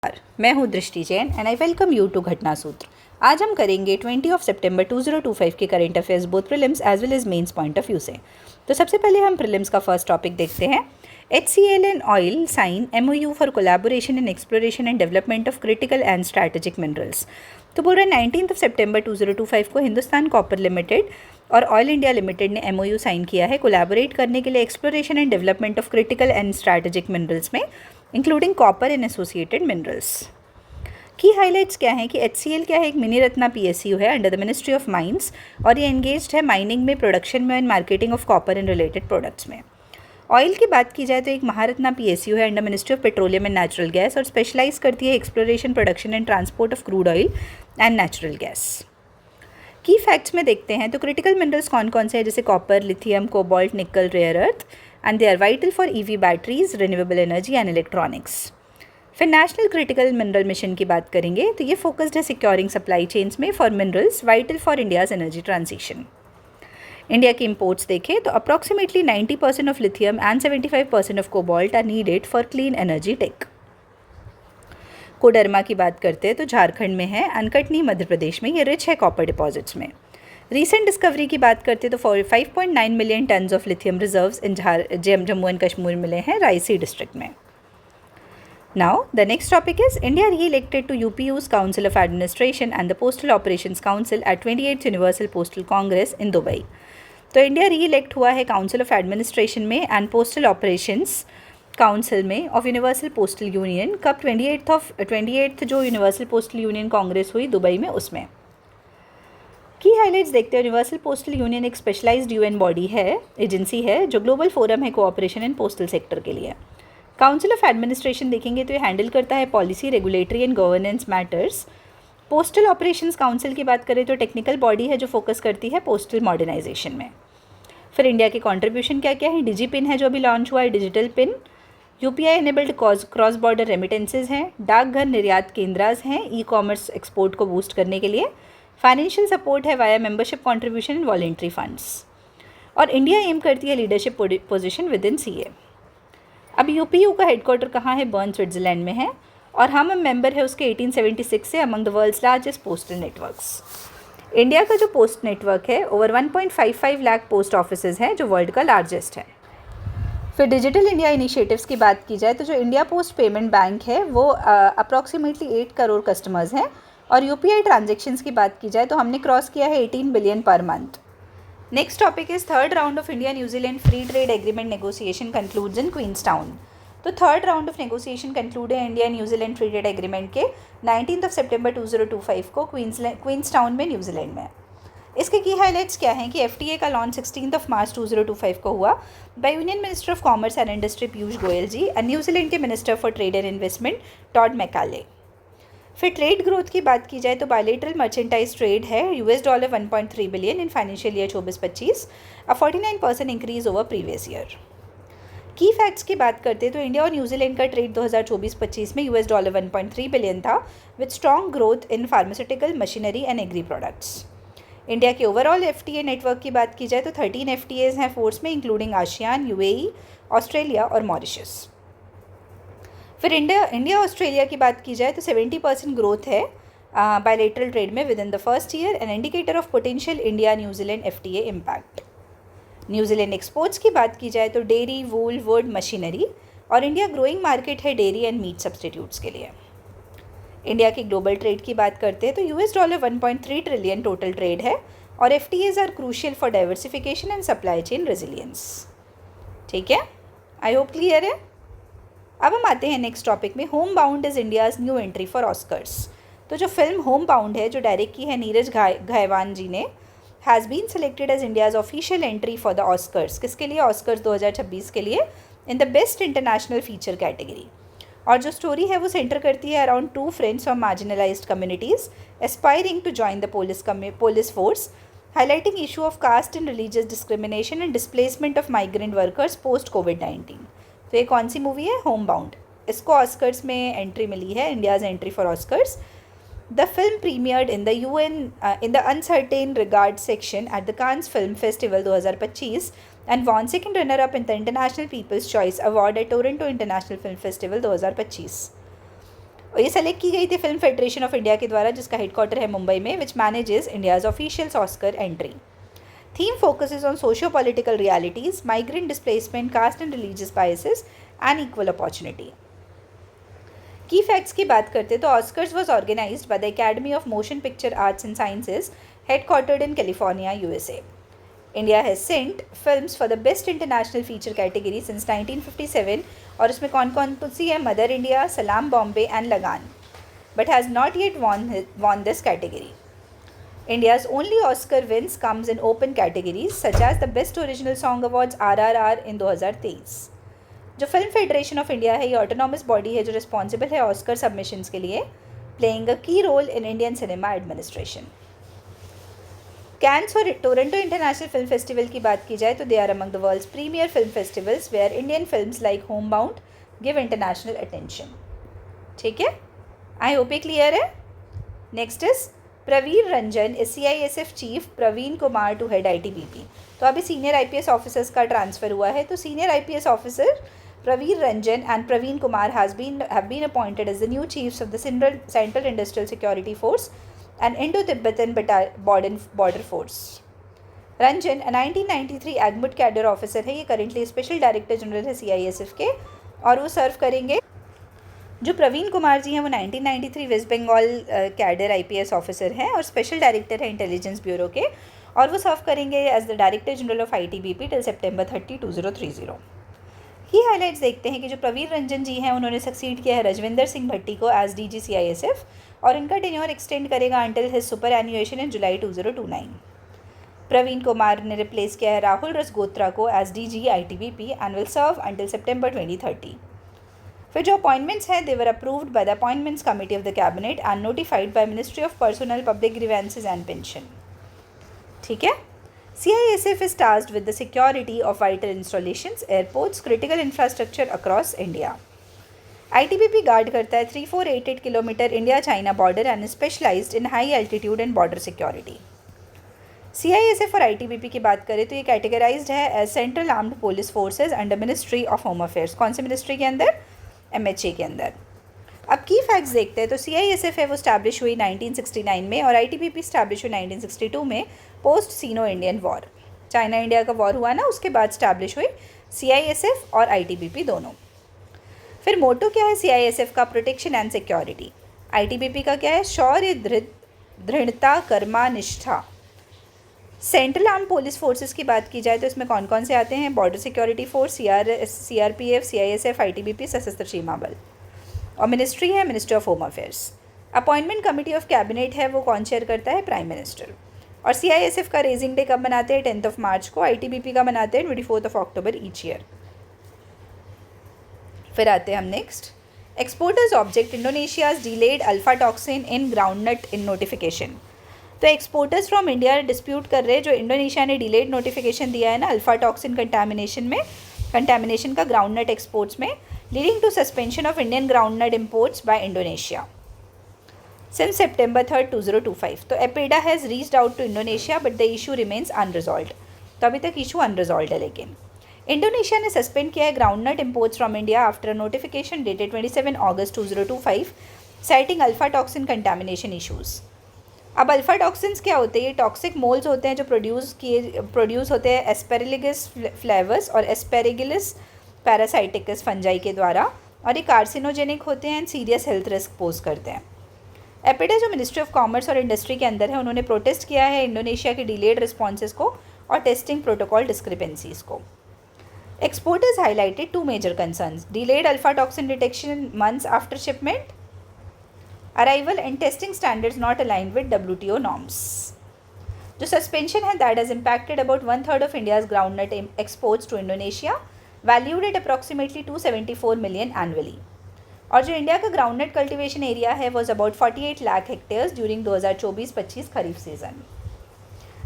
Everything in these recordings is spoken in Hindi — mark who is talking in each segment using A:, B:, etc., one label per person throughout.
A: मैं हूँ Drishti Jain and I welcome you to Ghatna Sutra. आज हम करेंगे 20 सितंबर 2025 के current affairs both prelims as well as mains point of view से। तो सबसे पहले हम प्रीलिम्स का फर्स्ट टॉपिक देखते हैं। HCL and Oil sign MOU for collaboration in exploration and development of critical and strategic minerals. तो बोल रहे 19 सितंबर 2025 को हिंदुस्तान कॉपर लिमिटेड और ऑयल इंडिया लिमिटेड ने MOU साइन किया है कोलैबोरेट करने के लिए exploration and development of critical and strategic minerals में, including copper and associated minerals. की हाइलाइट्स क्या हैं कि HCL क्या है, एक मिनी रत्ना PSU है under the ministry of mines और ये एंगेज्ड है माइनिंग में, प्रोडक्शन में and marketing of copper and related products में। ऑयल की बात की जाए तो एक महारत्ना PSU है under ministry of petroleum and natural gas और स्पेशलाइज करती है exploration, production and transport of crude oil and natural gas. की फैक्ट्स में देखते हैं तो क्रिटिकल मिनरल्स कौन कौन से हैं, जैसे copper, lithium, cobalt, nickel, rare earth and they are vital for EV batteries, renewable energy and electronics. फिर नेशनल क्रिटिकल मिनरल मिशन की बात करेंगे तो ये फोकस्ड है सिक्योरिंग सप्लाई चेन्स में for minerals vital for India's energy transition. India की इंपोर्ट्स देखें तो approximately 90% of lithium and 75% of cobalt are needed for clean energy tech. Koderma की बात करते हैं तो झारखंड में है, अनकटनी मध्य प्रदेश में, ये रिच है कॉपर डिपॉजिट्स में। रीसेंट डिस्कवरी की बात करते हैं तो 5.9 million tons of lithium reserves in Jammu and Kashmir मिले हैं रायसी डिस्ट्रिक्ट में। Now, the next topic is India re-elected to UPU's Council of Administration and the Postal Operations Council at 28th Universal Postal Congress in Dubai. तो इंडिया री-इलेक्ट हुआ है काउंसिल ऑफ एडमिनिस्ट्रेशन में एंड पोस्टल ऑपरेशंस काउंसिल में ऑफ यूनिवर्सल पोस्टल यूनियन। कब? 28th जो यूनिवर्सल पोस्टल यूनियन कांग्रेस हुई दुबई में, उसमें। की हाइलाइट्स देखते हैं। यूनिवर्सल पोस्टल यूनियन एक स्पेशलाइज्ड UN बॉडी है, एजेंसी है, जो ग्लोबल फोरम है कोऑपरेशन इन पोस्टल सेक्टर के लिए। काउंसिल ऑफ एडमिनिस्ट्रेशन देखेंगे तो ये हैंडल करता है policy, regulatory and governance matters. Postal operations council की बात करें तो टेक्निकल बॉडी है जो फोकस करती है पोस्टल मॉडर्नाइजेशन में। फिर इंडिया के कंट्रीब्यूशन क्या क्या है? डिजी पिन है जो अभी लॉन्च हुआ है, digital pin. UPI enabled cross border remittances हैं, डाकघर निर्यात केंद्रास हैं E-कॉमर्स एक्सपोर्ट को बूस्ट करने के लिए। फाइनेंशियल सपोर्ट है via membership contribution and voluntary funds. और इंडिया एम करती है leadership position with in CA। अब UPU का हेडक्वार्टर कहाँ है? बर्न, स्विट्जरलैंड में है और हम मेंबर है उसके 1876 से among the world's largest postal networks. India का जो पोस्ट नेटवर्क है ओवर 1.55 लाख पोस्ट ऑफिसेज हैं जो वर्ल्ड का लार्जेस्ट है। फिर डिजिटल इंडिया इनिशिएटिव्स की बात की जाए तो जो इंडिया पोस्ट पेमेंट बैंक है वो अप्रॉक्सीमेटली 8 करोड़ कस्टमर्स हैं और UPI ट्रांजेक्शन्स की बात की जाए तो हमने क्रॉस किया है 18 billion per month. Next topic is third round of India New Zealand free trade agreement negotiation concludes in Queenstown. तो third round of negotiation conclude है India New Zealand free trade agreement के 19 सितंबर 2025 को क्वींसटाउन में, न्यूजीलैंड में। इसके की हाइलाइट्स क्या हैं कि FTA का लॉन्च 16 मार्च 2025 को हुआ by union minister of commerce and industry Piyush Goyal ji and New Zealand के minister for trade and investment Todd McClay. फिर ट्रेड ग्रोथ की बात की जाए तो बायलेटरल मर्चेंटाइज ट्रेड है $1.3 billion in financial year 24-25, 49% increase over previous year. की फैक्ट्स की बात करते हैं तो इंडिया और न्यूजीलैंड का ट्रेड 2024-25 में $1.3 बिलियन था with strong growth in pharmaceutical, machinery and agri products. India के ओवरऑल FTA नेटवर्क की बात की जाए तो 13 FTAs हैं फोर्स में, इंक्लूडिंग ASEAN, UAE, ऑस्ट्रेलिया और मॉरिशस। फिर इंडिया ऑस्ट्रेलिया की बात की जाए तो 70% ग्रोथ है बायलेटरल ट्रेड में with in the first year, an indicator of potential India New Zealand FTA impact. New Zealand exports की बात की जाए तो डेयरी, वूल, वुड, मशीनरी और इंडिया ग्रोइंग मार्केट है डेयरी एंड मीट सब्सटीट्यूट्स के लिए। इंडिया की ग्लोबल ट्रेड की बात करते हैं तो $1.3 ट्रिलियन टोटल ट्रेड है और FTAs are crucial for diversification and supply chain resilience. ठीक है, आई होप क्लियर है। अब हम आते हैं नेक्स्ट टॉपिक में। Home bound is India's new entry for Oscars. तो जो फिल्म होम बाउंड है जो डायरेक्ट की है नीरज घायवान जी ने, has been selected as India's official entry for the Oscars. किसके लिए? ऑस्कर्स 2026 के लिए, in the best international feature category. और जो स्टोरी है वो सेंटर करती है around 2 friends from marginalised communities aspiring to join the police force, highlighting issue of caste and religious discrimination and displacement of migrant workers post COVID-19। तो ये कौन सी मूवी है? Homebound. इसको ऑस्कर्स में एंट्री मिली है, India's entry for Oscars. The film premiered in the uncertain regard section at the Cannes film festival 2025 and won second runner-up in the International People's Choice Award at Toronto International Film Festival 2025. और ये सेलेक्ट की गई थी फिल्म फेडरेशन ऑफ इंडिया के द्वारा, जिसका हेडक्वार्टर है मुंबई में, which manages India's official Oscar entry. Theme focuses on socio-political realities, migrant displacement, caste and religious biases, and equal opportunity. की फैक्ट्स की बात करते तो Oscars was organised by the Academy of Motion Picture Arts and Sciences headquartered in California, USA. India has sent films for the best international feature category since 1957, और उसमें कौन कौन सी है? मदर इंडिया, सलाम बॉम्बे एंड लगान, but has not yet won this category. India's only Oscar wins comes in open categories such as the Best Original Song Awards RRR in 2023. जो फिल्म फेडरेशन ऑफ इंडिया है, ये ऑटोनॉमस बॉडी है जो रिस्पॉन्सिबल है ऑस्कर सबमिशंस के लिए, playing a key role in Indian cinema administration. Cannes और टोरंटो इंटरनेशनल फिल्म फेस्टिवल की बात की जाए तो they are among the world's premier film festivals where Indian films like Homebound give international attention. ठीक है, आई होप ये क्लियर है. Next is Praveer Ranjan is CISF chief Praveen Kumar to head ITBP. तो अभी सीनियर IPS ऑफिसर्स का ट्रांसफ़र हुआ है. तो senior IPS officer Pravir Ranjan and Praveen Kumar have been appointed as the new chiefs of the Central Industrial Security Force and Indo-Tibetan Border Force. Ranjan 1993 AGMUT cadre officer है. ये करेंटली स्पेशल डायरेक्टर जनरल है CISF के, और वो सर्व करेंगे. जो प्रवीण कुमार जी हैं वो 1993 West Bengal cadre IPS officer हैं और स्पेशल डायरेक्टर है इंटेलिजेंस ब्यूरो के, और वो सर्व करेंगे as the director general of ITBP till September 30, 2030. की हाईलाइट्स देखते हैं कि जो प्रवीर रंजन जी हैं उन्होंने सक्सीड किया है रजविंदर सिंह भट्टी को एज DG CISF, और इनका टेन्योर एक्सटेंड करेगा until his superannuation in July 2029. Praveen Kumar ने रिप्लेस किया है राहुल रसगोत्रा को as DG ITBP and will serve until September 2030. फिर जो अपॉइंटमेंट्स हैं they were approved by the appointments committee of the cabinet and notified by ministry of personnel public grievances and pension. ठीक है. CISF is tasked with the security of vital installations, airports, critical infrastructure across India. ITBP guard करता है 3488 kilometre India China border and specialised in high altitude and border security. CISF और ITBP की बात करें तो ये कैटेगराइज्ड है as central armed police forces under ministry of home affairs. कौन से मिनिस्ट्री के अंदर? MHA के अंदर. अब की फैक्ट्स देखते हैं. तो CISF है वो स्टैब्लिश हुई 1969 में और ITBP स्टैब्लिश हुई 1962 में पोस्ट सीनो इंडियन वॉर. चाइना इंडिया का वॉर हुआ ना, उसके बाद स्टैब्लिश हुई CISF और ITBP दोनों. फिर मोटो क्या है CISF का? Protection and security. ITBP का क्या है? शौर्य, दृढ़ता, कर्मा, निष्ठा. सेंट्रल आर्म पुलिस फोर्सेस की बात की जाए तो इसमें कौन कौन से आते हैं? Border security force, CRPF, CISF, ITBP, सशस्त्र सीमा बल. और मिनिस्ट्री है ministry of home affairs. Appointment committee of cabinet है वो कौन चेयर करता है? Prime minister. और CISF का रेजिंग डे कब मनाते हैं? 10 मार्च को. ITBP का मनाते हैं 24 अक्टूबर ईच ईयर. फिर आते हैं हम next. Exporters object इंडोनेशियाज delayed alpha toxin इन ग्राउंडनट इन नोटिफिकेशन. तो एक्सपोर्टर्स फ्रॉम इंडिया डिस्प्यूट कर रहे हैं जो इंडोनेशिया ने डिलेड नोटिफिकेशन दिया है ना अल्फा टॉक्सिन कंटामिनेशन का ग्राउंडनट एक्सपोर्ट्स में, leading to suspension of Indian groundnut imports by Indonesia since September 3, 2025. तो APEDA has reached out to Indonesia but the issue remains unresolved. तो अभी तक इशू अनरिजॉल्व्ड है. लेकिन इंडोनेशिया ने सस्पेंड किया है groundnut imports from India after a notification dated 27 अगस्त 2025 citing alpha toxin contamination issues. अब अल्फा टॉक्सिन्स क्या होते हैं? ये टॉक्सिक मोल्स होते हैं जो प्रोड्यूस होते हैं एस्पेरेलिगस फ्लेवर्स और एस्पेरेगिलस पैरासाइटिकस फंजाई के द्वारा, और ये कार्सिनोजेनिक होते हैं and serious health risk pose करते हैं. एपेडा जो मिनिस्ट्री ऑफ कॉमर्स और इंडस्ट्री के अंदर है उन्होंने प्रोटेस्ट किया है इंडोनेशिया के डिलेड रिस्पॉन्सेज को और टेस्टिंग प्रोटोकॉल डिस्क्रिपेंसीज को. Exporters highlighted 2 major concerns: delayed alpha toxin detection months after shipment, arrival and testing standards not aligned with WTO norms. जो सस्पेंशन है that has impacted about 1/3 of India's groundnut exports to Indonesia valued at approximately 274 million annually. और जो इंडिया का ग्राउंडनट कल्टिवेशन एरिया है was about 48 lakh hectares during 2024-25 kharif season.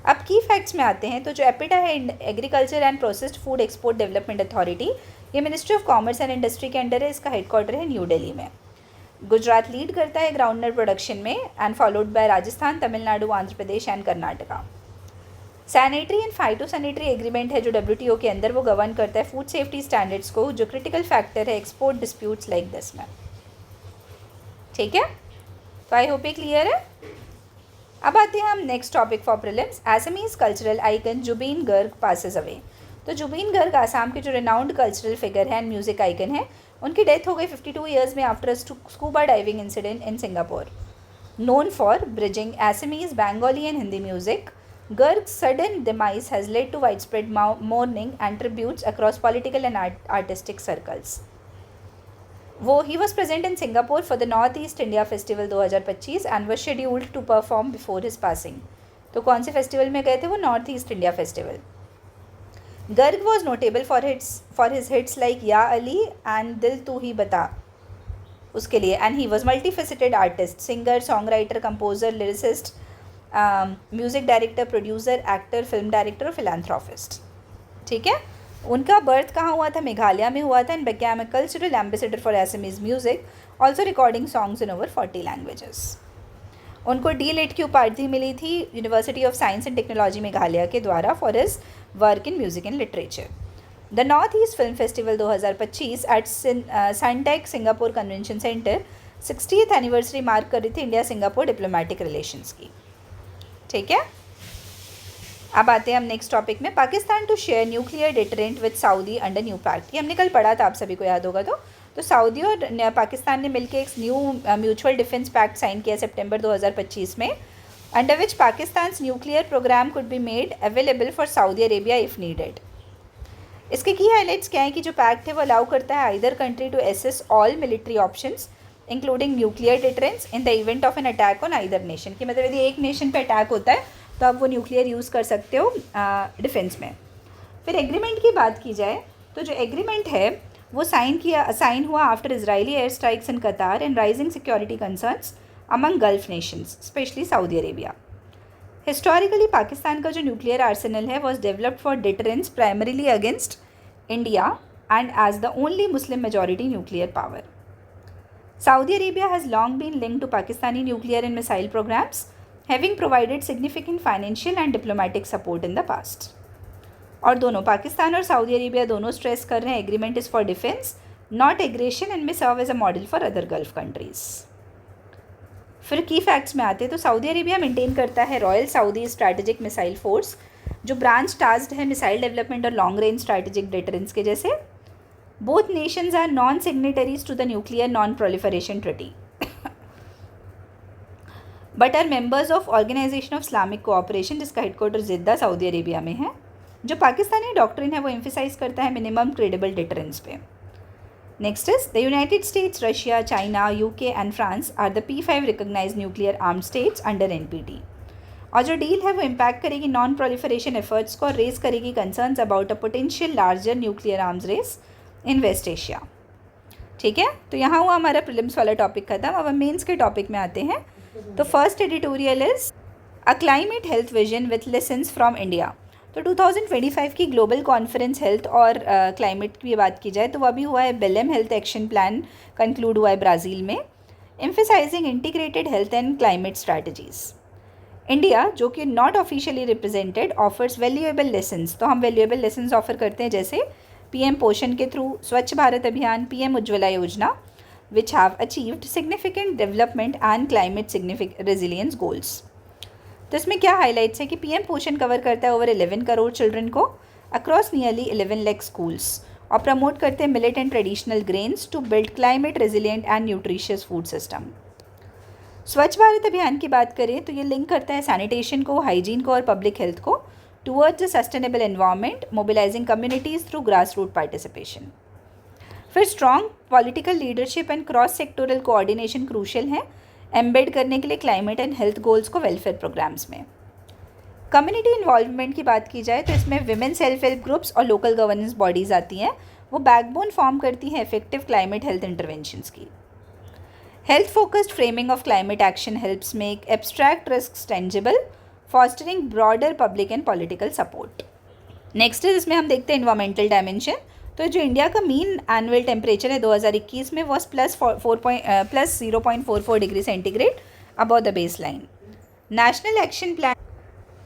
A: अब की फैक्ट्स में आते हैं. तो जो एपिटा है agriculture and processed food export development authority, ये ministry of commerce and industry के अंडर है. इसका हेडक्वार्टर है न्यू दिल्ली में. गुजरात लीड करता है ग्राउंडनट प्रोडक्शन में and followed by Rajasthan, Tamil Nadu, Andhra Pradesh and Karnataka. Sanitary and phytosanitary agreement है जो WTO के अंदर वो गवर्न करता है फूड सेफ्टी स्टैंडर्ड्स को, जो क्रिटिकल फैक्टर है एक्सपोर्ट डिस्प्यूट्स लाइक दिस में. ठीक है, तो आई होप ये क्लियर है। अब आते हैं हम next topic for prelims. Assamese cultural icon Zubeen Garg passes away. तो जुबीन गर्ग आसाम के जो रिनाउंड कल्चरल फिगर हैं एंड म्यूजिक आइकन है, उनकी डेथ हो गई 52 ईयर्स में after a scuba diving incident in Singapore. Known for bridging Assamese, Bengali and Hindi music, Garg's sudden demise has led to widespread mourning and tributes across political and artistic circles. He was present in Singapore for the North East India Festival 2025 and was scheduled to perform before his passing. तो कौन से फेस्टिवल में गए थे वो? North east India festival. Garg was notable for his hits like या अली एंड दिल तू ही बता, उसके लिए, and he was multi faceted artist, singer, song writer, composer, lyricist, music director, producer, actor, film director और फिलैंथ्रोपिस्ट। ठीक है, उनका बर्थ कहाँ हुआ था? मेघालय में हुआ था, and became a cultural ambassador for Assamese music, also recording songs in over 40 languages. उनको D.Litt की उपाधि मिली थी university of science and technology Meghalaya के द्वारा for his work in music and literature. The north east film festival 2025 at Suntec Singapore convention centre 60th anniversary mark कर रही थी इंडिया सिंगापुर डिप्लोमेटिक रिलेशंस की। ठीक है, अब आते हैं हम नेक्स्ट टॉपिक में। Pakistan to share nuclear deterrent with Saudi under new pact. ये हमने कल पढ़ा था, आप सभी को याद होगा। तो सऊदी और पाकिस्तान ने मिलकर एक new mutual defence pact sign किया सितंबर 2025 में, under which Pakistan nuclear programme could be made available for Saudi Arabia if needed. इसके की हाईलाइट्स क्या है कि जो पैक्ट है वो अलाउ करता है either country to access all military options including nuclear deterrence in the event of an attack on either nation. कि मतलब यदि एक नेशन पे अटैक होता है तो आप वो न्यूक्लियर यूज़ कर सकते हो डिफेंस में। फिर एग्रीमेंट की बात की जाए तो जो एग्रीमेंट है वो साइन हुआ after Israeli air strikes in Qatar and rising security concerns among Gulf nations specially Saudi Arabia. Historically Pakistan का जो न्यूक्लियर आर्सेनल है was developed for deterrence primarily against India and as the only Muslim majority nuclear power. Saudi Arabia has long been linked to Pakistani nuclear and missile programs, having provided significant financial and diplomatic support in the past. और दोनों पाकिस्तान और सऊदी अरेबिया दोनों स्ट्रेस कर रहे हैं agreement is for defence not aggression and may serve as a model for other Gulf countries. फिर की फैक्ट्स में आते हैं तो सऊदी अरेबिया मेंटेन करता है royal Saudi strategic missile force, जो ब्रांच टास्क्ड है मिसाइल डेवलपमेंट और लॉन्ग रेंज स्ट्रैटेजिक डिटरेंस के जैसे। Both nations are non-signatories to the Nuclear Non-Proliferation Treaty, but are members of Organization of Islamic Cooperation, जिसका हेडक्वार्टर जिद्दा सऊदी अरेबिया में है। जो पाकिस्तानी डॉक्ट्रिन है वो एम्फेसाइज करता है मिनिमम क्रेडिबल डिटरेंस पे। Next is the United States, Russia, China, UK and France are the P5 recognised nuclear armed states under NPT। और जो डील है वो इम्पैक्ट करेगी नॉन प्रोलिफरेशन एफर्ट्स को और रेज करेगी concerns about a potential larger nuclear arms race in West Asia. ठीक है, तो यहाँ हुआ हमारा प्रीलिम्स वाला टॉपिक खत्म। अब हम मेंस के टॉपिक में आते हैं। तो first editorial is a climate health vision with lessons from India. तो 2025 की ग्लोबल कॉन्फ्रेंस हेल्थ और क्लाइमेट की बात की जाए तो वह भी हुआ है बेलेम हेल्थ एक्शन प्लान कंक्लूड हुआ है ब्राज़ील में, emphasizing integrated health and climate strategies. India जो कि not officially represented offers valuable lessons. तो हम वैल्यूएबल लेसन्स ऑफर करते हैं जैसे PM पोषण के थ्रू, स्वच्छ भारत अभियान, PM उज्ज्वला योजना, which have achieved significant development and climate significant resilience goals. तो इसमें क्या हाईलाइट्स है कि PM पोषण कवर करता है ओवर 11 करोड़ चिल्ड्रन को अक्रॉस नियरली 11 लाख स्कूल्स और प्रमोट करते हैं millet and traditional grains to build climate resilient and nutritious food system. Swachh Bharat अभियान की बात करें तो ये लिंक करता है सैनिटेशन को, हाइजीन को और पब्लिक हेल्थ को towards a sustainable environment, mobilizing communities through grassroots participation. फिर strong political leadership and cross sectoral coordination crucial है embed करने के लिए climate and health goals को welfare programs में। community involvement की बात की जाए तो इसमें women self help groups और local governance bodies आती हैं, वो backbone form करती हैं effective climate health interventions की। health focused framing of climate action helps make abstract risks tangible, fostering broader public and political support. Next है जिसमें हम देखते हैं इन्वायरमेंटल डायमेंशन। तो जो इंडिया का मीन एनुअल टेम्परेचर है 2021 में was plus 0.44 degree centigrade above the base line.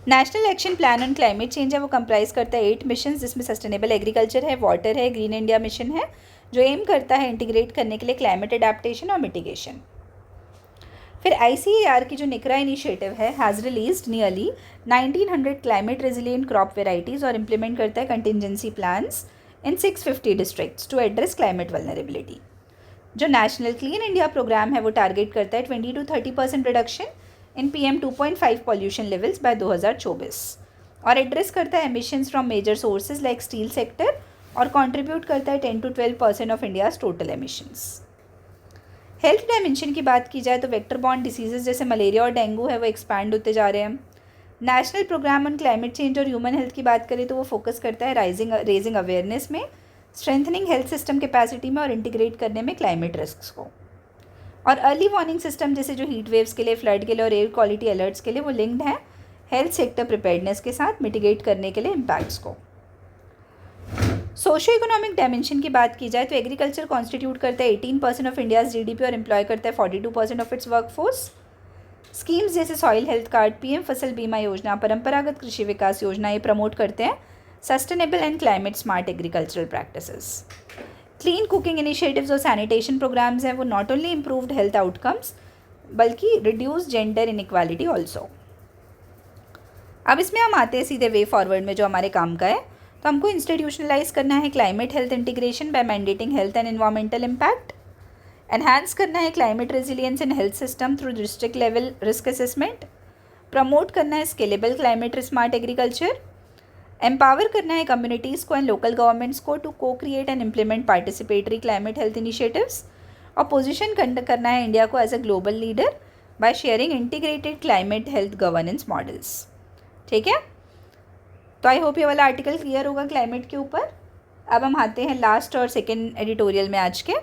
A: National action plan on climate change है वो कंप्राइज करता है 8 मिशन, जिसमें सस्टेनेबल एग्रीकल्चर है, वाटर है, ग्रीन इंडिया मिशन है, जो एम करता है इंटीग्रेट करने के लिए क्लाइमेट अडेप्टेशन और मिटिगेशन। फिर ICAR की जो निकरा इनिशिएटिव है has released nearly 1900 climate resilient crop varieties और इम्प्लीमेंट करता है contingency plans in 650 districts to address climate vulnerability. जो नेशनल क्लीन इंडिया प्रोग्राम है वो टारगेट करता है 20 to 30% reduction in PM 2.5 pollution levels by 2024 और एड्रेस करता है emissions from major sources like steel sector और कंट्रीब्यूट करता है 10 to 12% of India's total emissions. Health dimension की बात की जाए तो वेक्टर बॉर्न डिसीजेज जैसे मलेरिया और डेंगू है वो एक्सपैंड होते जा रहे हैं। National programme on climate change और ह्यूमन हेल्थ की बात करें तो वो फोकस करता है रेजिंग अवेयरनेस में, स्ट्रेंथनिंग हेल्थ सिस्टम कैपेसिटी में और इंटीग्रेट करने में क्लाइमेट रिस्क्स को। और अर्ली वार्निंग सिस्टम जैसे जो हीट वेव्स के लिए, फ्लड के लिए और एयर क्वालिटी अलर्ट्स के लिए वो लिंक्ड है हेल्थ सेक्टर प्रिपेयर्डनेस के साथ मिटिगेट करने के लिए इम्पैक्ट्स को। सोशो इकोनॉमिक डायमेंशन की बात की जाए तो एग्रीकल्चर कॉन्स्टिट्यूट करता है 18% ऑफ इंडियाज़ GDP और एम्प्लॉय करता है 42% ऑफ इट्स वर्कफोर्स। स्कीम्स जैसे सॉइल हेल्थ कार्ड, PM फसल बीमा योजना, परंपरागत कृषि विकास योजना ये प्रमोट करते हैं sustainable and climate smart agricultural practices. Clean cooking initiatives और सैनिटेशन प्रोग्राम्स हैं वो not only improved health outcomes बल्कि रिड्यूस जेंडर इनइक्वालिटी ऑल्सो। अब इसमें हम आते हैं सीधे वे फॉरवर्ड में जो हमारे काम का है। तो हमको इंस्टीट्यूशनलाइज करना है climate health integration by mandating health and environmental impact, enhance करना है climate resilience in health system through district level risk assessment, promote करना है scalable climate smart agriculture, empower करना है कम्युनिटीज़ को एंड लोकल गवर्नमेंट्स को to co-create and implement participatory climate health initiatives, और पोजीशन करना है इंडिया को as a global leader by sharing integrated climate health governance models. ठीक है, तो आई होप ये वाला आर्टिकल क्लियर होगा क्लाइमेट के ऊपर। अब हम आते हैं लास्ट और सेकेंड एडिटोरियल में आज के,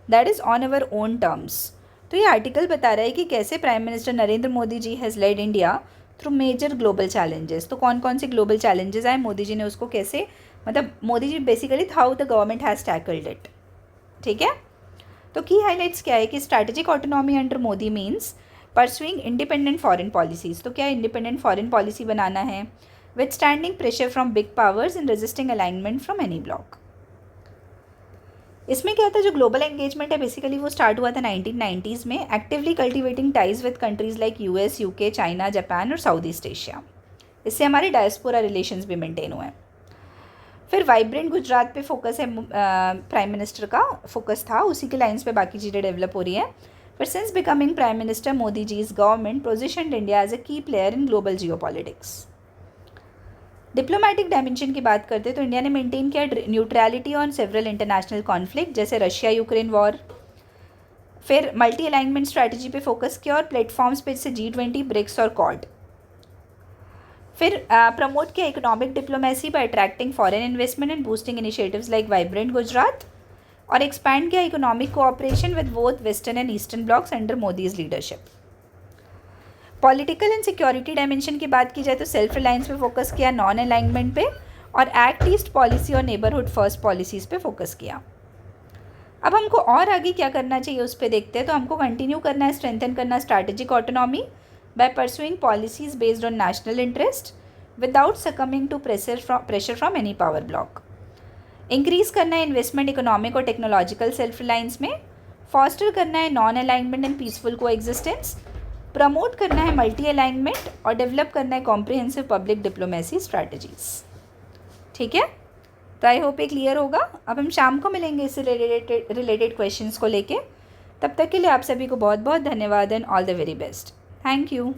A: that is on our own terms. तो ये आर्टिकल बता रहा है कि कैसे prime minister Narendra Modi ji has led India through major global challenges. तो कौन कौन से ग्लोबल चैलेंजेस आए, मोदी जी ने उसको कैसे, मतलब Modi ji basically how the government has tackled it. ठीक है, तो की हाईलाइट्स क्या है कि strategic autonomy under Modi means pursuing independent foreign policies. तो क्या इंडिपेंडेंट फॉरेन पॉलिसी बनाना है, withstanding pressure from big powers and resisting alignment from any bloc। इसमें क्या था, जो ग्लोबल एंगेजमेंट है बेसिकली वो स्टार्ट हुआ था 1990s में, actively cultivating ties with countries like US, UK, China, Japan और साउथ ईस्ट एशिया। इससे हमारे डायस्पोरा रिलेशंस भी मेंटेन हुए हैं। फिर वाइब्रेंट गुजरात पे फोकस है, प्राइम मिनिस्टर का फोकस था, उसी के लाइन्स पे बाकी चीज़ें डेवलप हो रही हैं। फिर since becoming prime minister Modi ji's government positioned India as a key player in global geopolitics. Diplomatic dimension की बात करते हैं तो इंडिया ने मेंटेन किया neutrality on several international conflict जैसे रशिया यूक्रेन वॉर। फिर मल्टी अलाइनमेंट स्ट्रैटेजी पे फोकस किया और प्लेटफॉर्म्स पे जैसे G20, ब्रिक्स और क्वाड। फिर प्रमोट किया economic diplomacy by attracting foreign investment and boosting initiatives like Vibrant Gujarat, और एक्सपैंड किया economic cooperation with both western and eastern blocs under Modi's leadership. Political and security dimension की बात की जाए तो सेल्फ रिलायंस पे फोकस किया, नॉन अलाइनमेंट पे, और एक्ट ईस्ट पॉलिसी और नेबरहुड फर्स्ट पॉलिसीज़ पे फोकस किया। अब हमको और आगे क्या करना चाहिए उस पर देखते हैं। तो हमको कंटिन्यू करना है स्ट्रेंथन करना strategic autonomy by pursuing policies based on national interest without succumbing to pressure from any power bloc. Increase करना है इन्वेस्टमेंट इकोनॉमिक और टेक्नोलॉजिकल सेल्फ रिलायंस में। फॉस्टर करना है non alignment and peaceful coexistence. Promote करना है मल्टी अलाइनमेंट और डेवलप करना है कॉम्प्रिहेंसिव पब्लिक डिप्लोमेसी स्ट्रैटेजीज़। ठीक है, तो आई होप ये क्लियर होगा। अब हम शाम को मिलेंगे इससे रिलेटेड क्वेश्चंस को लेके। तब तक के लिए आप सभी को बहुत बहुत धन्यवाद and all the very best. Thank you.